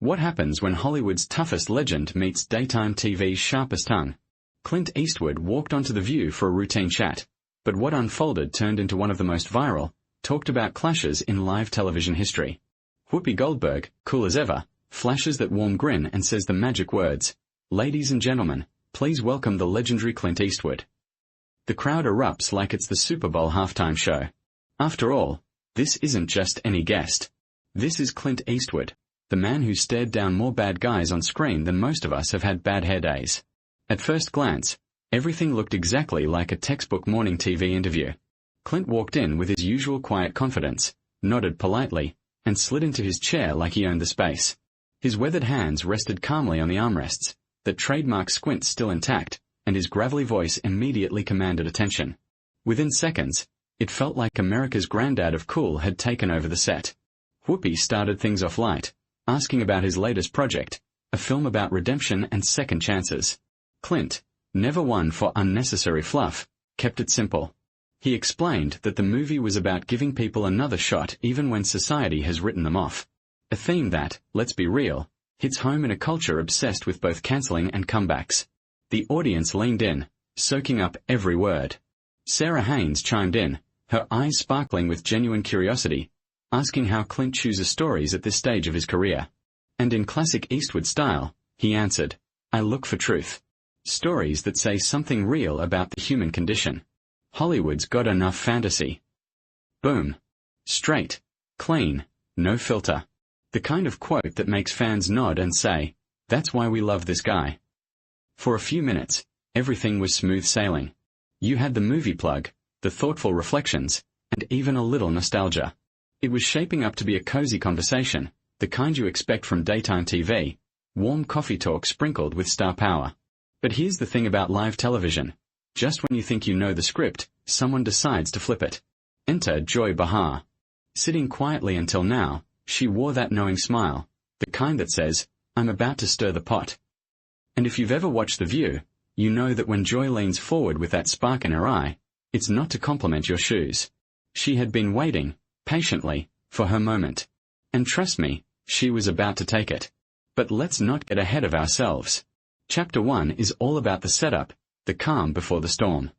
What happens when Hollywood's toughest legend meets daytime TV's sharpest tongue? Clint Eastwood walked onto The View for a routine chat, but what unfolded turned into one of the most viral, talked-about clashes in live television history. Whoopi Goldberg, cool as ever, flashes that warm grin and says the magic words, "Ladies and gentlemen, please welcome the legendary Clint Eastwood." The crowd erupts like it's the Super Bowl halftime show. After all, this isn't just any guest. This is Clint Eastwood, the man who stared down more bad guys on screen than most of us have had bad hair days. At first glance, everything looked exactly like a textbook morning TV interview. Clint walked in with his usual quiet confidence, nodded politely, and slid into his chair like he owned the space. His weathered hands rested calmly on the armrests, that trademark squint still intact, and his gravelly voice immediately commanded attention. Within seconds, it felt like America's granddad of cool had taken over the set. Whoopi started things off light, asking about his latest project, a film about redemption and second chances. Clint, never one for unnecessary fluff, kept it simple. He explained that the movie was about giving people another shot even when society has written them off. A theme that, let's be real, hits home in a culture obsessed with both cancelling and comebacks. The audience leaned in, soaking up every word. Sarah Haynes chimed in, her eyes sparkling with genuine curiosity, asking how Clint chooses stories at this stage of his career. And in classic Eastwood style, he answered, "I look for truth. Stories that say something real about the human condition. Hollywood's got enough fantasy." Boom. Straight. Clean. No filter. The kind of quote that makes fans nod and say, "That's why we love this guy." For a few minutes, everything was smooth sailing. You had the movie plug, the thoughtful reflections, and even a little nostalgia. It was shaping up to be a cozy conversation, the kind you expect from daytime TV, warm coffee talk sprinkled with star power. But here's the thing about live television. Just when you think you know the script, someone decides to flip it. Enter Joy Behar. Sitting quietly until now, she wore that knowing smile, the kind that says, "I'm about to stir the pot." And if you've ever watched The View, you know that when Joy leans forward with that spark in her eye, it's not to compliment your shoes. She had been waiting, patiently, for her moment. And trust me, she was about to take it. But let's not get ahead of ourselves. Chapter 1 is all about the setup, the calm before the storm.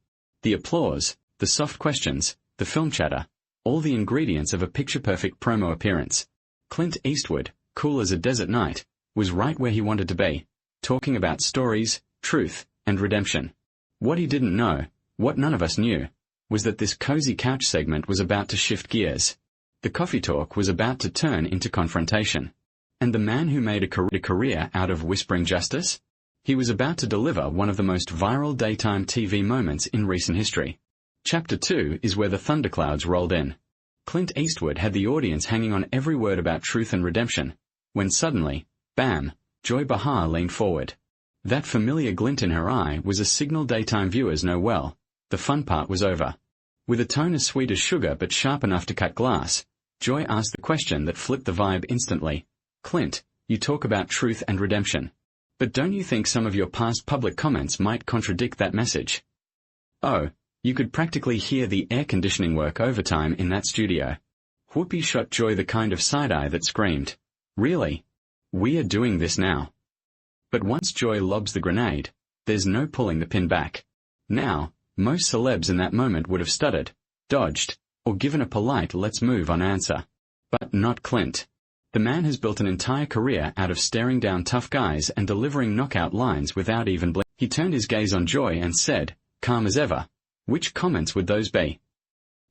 The applause, the soft questions, the film chatter, all the ingredients of a picture-perfect promo appearance. Clint Eastwood, cool as a desert night, was right where he wanted to be, talking about stories, truth, and redemption. What he didn't know, what none of us knew, was that this cozy couch segment was about to shift gears. The coffee talk was about to turn into confrontation. And the man who made a career out of whispering justice? He was about to deliver one of the most viral daytime TV moments in recent history. Chapter 2 is where the thunderclouds rolled in. Clint Eastwood had the audience hanging on every word about truth and redemption, when suddenly, bam, Joy Behar leaned forward. That familiar glint in her eye was a signal daytime viewers know well. The fun part was over. With a tone as sweet as sugar but sharp enough to cut glass, Joy asked the question that flipped the vibe instantly. "Clint, you talk about truth and redemption. But don't you think some of your past public comments might contradict that message?" Oh, you could practically hear the air conditioning work overtime in that studio. Whoopi shot Joy the kind of side-eye that screamed, "Really? We are doing this now." But once Joy lobs the grenade, there's no pulling the pin back. Now, most celebs in that moment would have stuttered, dodged, or given a polite "let's move on" answer. But not Clint. The man has built an entire career out of staring down tough guys and delivering knockout lines without even blinking. He turned his gaze on Joy and said, calm as ever, "Which comments would those be?"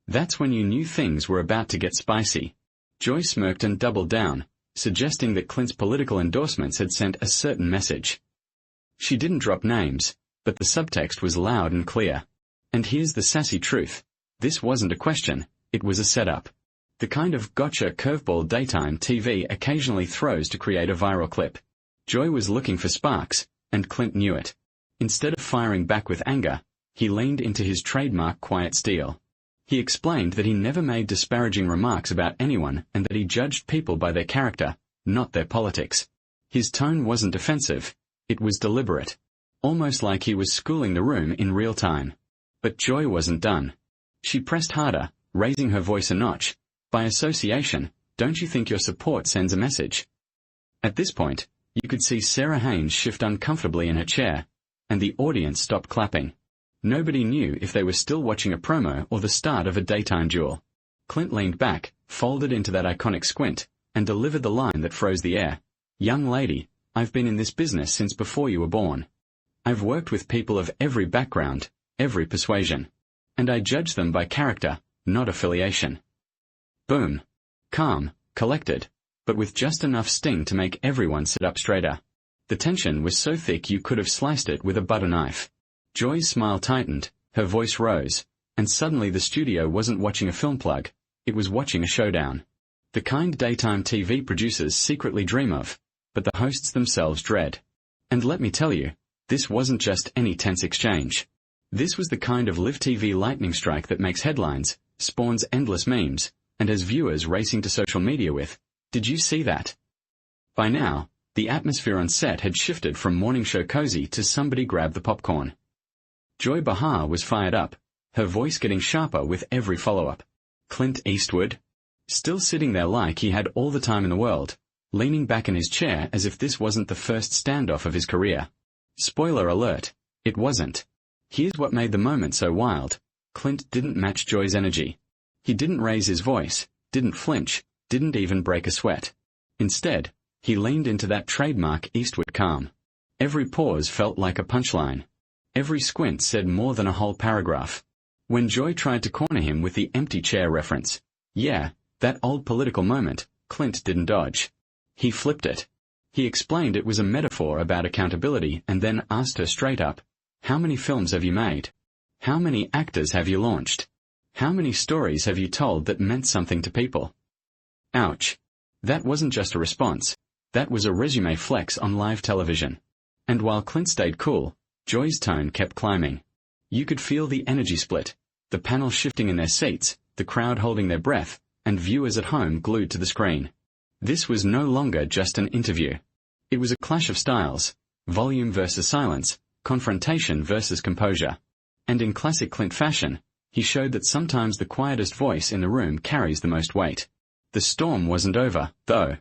That's when you knew things were about to get spicy. Joy smirked and doubled down, suggesting that Clint's political endorsements had sent a certain message. She didn't drop names, but the subtext was loud and clear. And here's the sassy truth. This wasn't a question, it was a setup. The kind of gotcha curveball daytime TV occasionally throws to create a viral clip. Joy was looking for sparks, and Clint knew it. Instead of firing back with anger, he leaned into his trademark quiet steel. He explained that he never made disparaging remarks about anyone and that he judged people by their character, not their politics. His tone wasn't defensive, it was deliberate. Almost like he was schooling the room in real time. But Joy wasn't done. She pressed harder, raising her voice a notch. By association, don't you think your support sends a message? At this point, you could see Sarah Haynes shift uncomfortably in her chair, and the audience stopped clapping. Nobody knew if they were still watching a promo or the start of a daytime duel. Clint leaned back, folded into that iconic squint, and delivered the line that froze the air. "Young lady, I've been in this business since before you were born. I've worked with people of every background, every persuasion. And I judge them by character, not affiliation." Boom. Calm, collected, but with just enough sting to make everyone sit up straighter. The tension was so thick you could have sliced it with a butter knife. Joy's smile tightened, her voice rose, and suddenly the studio wasn't watching a film plug, it was watching a showdown. The kind daytime TV producers secretly dream of, but the hosts themselves dread. And let me tell you, this wasn't just any tense exchange. This was the kind of live TV lightning strike that makes headlines, spawns endless memes, and has viewers racing to social media with, "Did you see that?" By now, the atmosphere on set had shifted from morning show cozy to somebody grab the popcorn. Joy Behar was fired up, her voice getting sharper with every follow-up. Clint Eastwood? Still sitting there like he had all the time in the world, leaning back in his chair as if this wasn't the first standoff of his career. Spoiler alert, it wasn't. Here's what made the moment so wild. Clint didn't match Joy's energy. He didn't raise his voice, didn't flinch, didn't even break a sweat. Instead, he leaned into that trademark Eastwood calm. Every pause felt like a punchline. Every squint said more than a whole paragraph. When Joy tried to corner him with the empty chair reference, yeah, that old political moment, Clint didn't dodge. He flipped it. He explained it was a metaphor about accountability and then asked her straight up, "How many films have you made? How many actors have you launched? How many stories have you told that meant something to people?" Ouch. That wasn't just a response. That was a resume flex on live television. And while Clint stayed cool, Joy's tone kept climbing. You could feel the energy split, the panel shifting in their seats, the crowd holding their breath, and viewers at home glued to the screen. This was no longer just an interview. It was a clash of styles, volume versus silence, confrontation versus composure. And in classic Clint fashion, he showed that sometimes the quietest voice in the room carries the most weight. The storm wasn't over, though.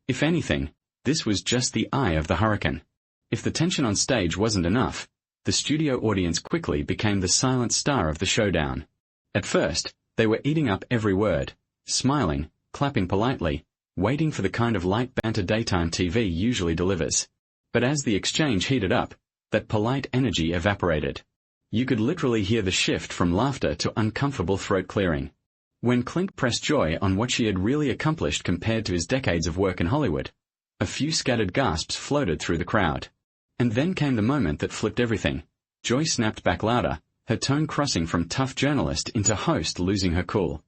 If anything, this was just the eye of the hurricane. If the tension on stage wasn't enough, the studio audience quickly became the silent star of the showdown. At first, they were eating up every word, smiling, clapping politely, waiting for the kind of light banter daytime TV usually delivers. But as the exchange heated up, that polite energy evaporated. You could literally hear the shift from laughter to uncomfortable throat clearing. When Clint pressed Joy on what she had really accomplished compared to his decades of work in Hollywood, a few scattered gasps floated through the crowd. And then came the moment that flipped everything. Joy snapped back louder, her tone crossing from tough journalist into host, losing her cool.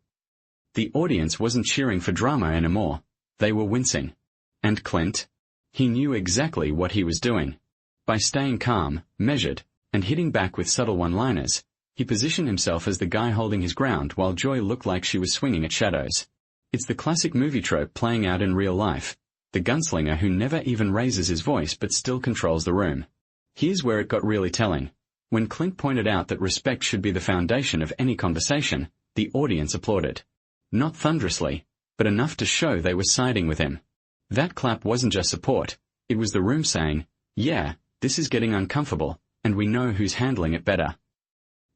The audience wasn't cheering for drama anymore. They were wincing. And Clint? He knew exactly what he was doing. By staying calm, measured, and hitting back with subtle one-liners, he positioned himself as the guy holding his ground while Joy looked like she was swinging at shadows. It's the classic movie trope playing out in real life. The gunslinger who never even raises his voice but still controls the room. Here's where it got really telling. When Clint pointed out that respect should be the foundation of any conversation, the audience applauded. Not thunderously, but enough to show they were siding with him. That clap wasn't just support, it was the room saying, "Yeah, this is getting uncomfortable, and we know who's handling it better."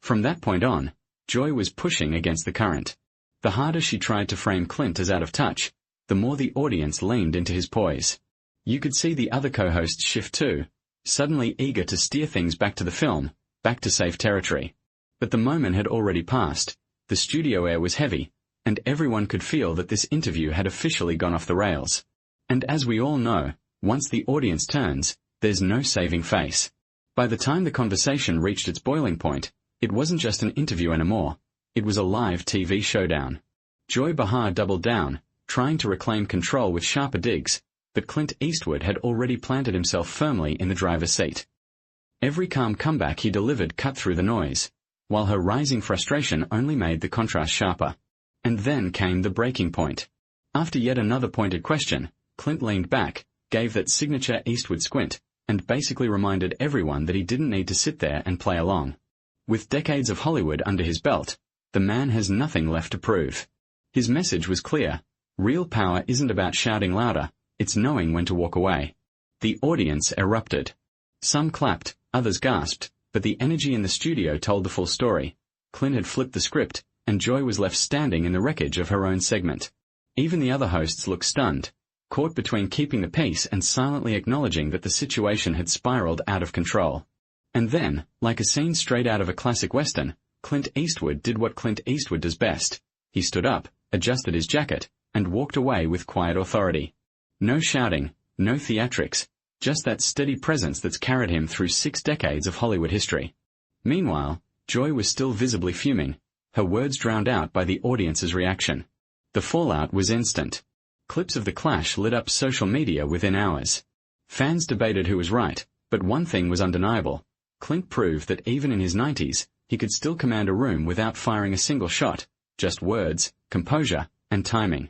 From that point on, Joy was pushing against the current. The harder she tried to frame Clint as out of touch, the more the audience leaned into his poise. You could see the other co-hosts shift too, suddenly eager to steer things back to the film, back to safe territory. But the moment had already passed, the studio air was heavy, and everyone could feel that this interview had officially gone off the rails. And as we all know, once the audience turns, there's no saving face. By the time the conversation reached its boiling point, it wasn't just an interview anymore, it was a live TV showdown. Joy Behar doubled down, trying to reclaim control with sharper digs, but Clint Eastwood had already planted himself firmly in the driver's seat. Every calm comeback he delivered cut through the noise, while her rising frustration only made the contrast sharper. And then came the breaking point. After yet another pointed question, Clint leaned back, gave that signature Eastwood squint, and basically reminded everyone that he didn't need to sit there and play along. With decades of Hollywood under his belt, the man has nothing left to prove. His message was clear. Real power isn't about shouting louder, it's knowing when to walk away. The audience erupted. Some clapped, others gasped, but the energy in the studio told the full story. Clint had flipped the script, and Joy was left standing in the wreckage of her own segment. Even the other hosts looked stunned, caught between keeping the peace and silently acknowledging that the situation had spiraled out of control. And then, like a scene straight out of a classic western, Clint Eastwood did what Clint Eastwood does best. He stood up, adjusted his jacket, and walked away with quiet authority. No shouting, no theatrics, just that steady presence that's carried him through 6 decades of Hollywood history. Meanwhile, Joy was still visibly fuming, her words drowned out by the audience's reaction. The fallout was instant. Clips of the clash lit up social media within hours. Fans debated who was right, but one thing was undeniable. Clint proved that even in his 90s, he could still command a room without firing a single shot, just words, composure, and timing.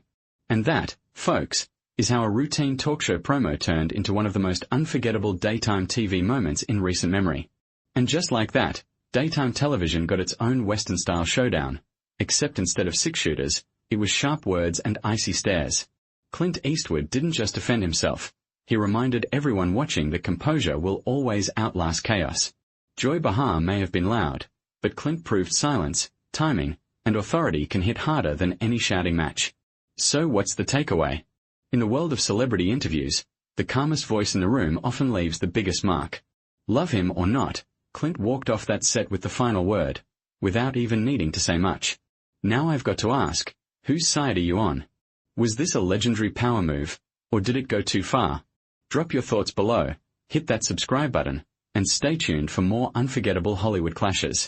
And that, folks, is how a routine talk show promo turned into one of the most unforgettable daytime TV moments in recent memory. And just like that, daytime television got its own Western-style showdown. Except instead of 6-shooters, it was sharp words and icy stares. Clint Eastwood didn't just defend himself. He reminded everyone watching that composure will always outlast chaos. Joy Behar may have been loud, but Clint proved silence, timing, and authority can hit harder than any shouting match. So what's the takeaway? In the world of celebrity interviews, the calmest voice in the room often leaves the biggest mark. Love him or not, Clint walked off that set with the final word, without even needing to say much. Now I've got to ask, whose side are you on? Was this a legendary power move, or did it go too far? Drop your thoughts below, hit that subscribe button, and stay tuned for more unforgettable Hollywood clashes.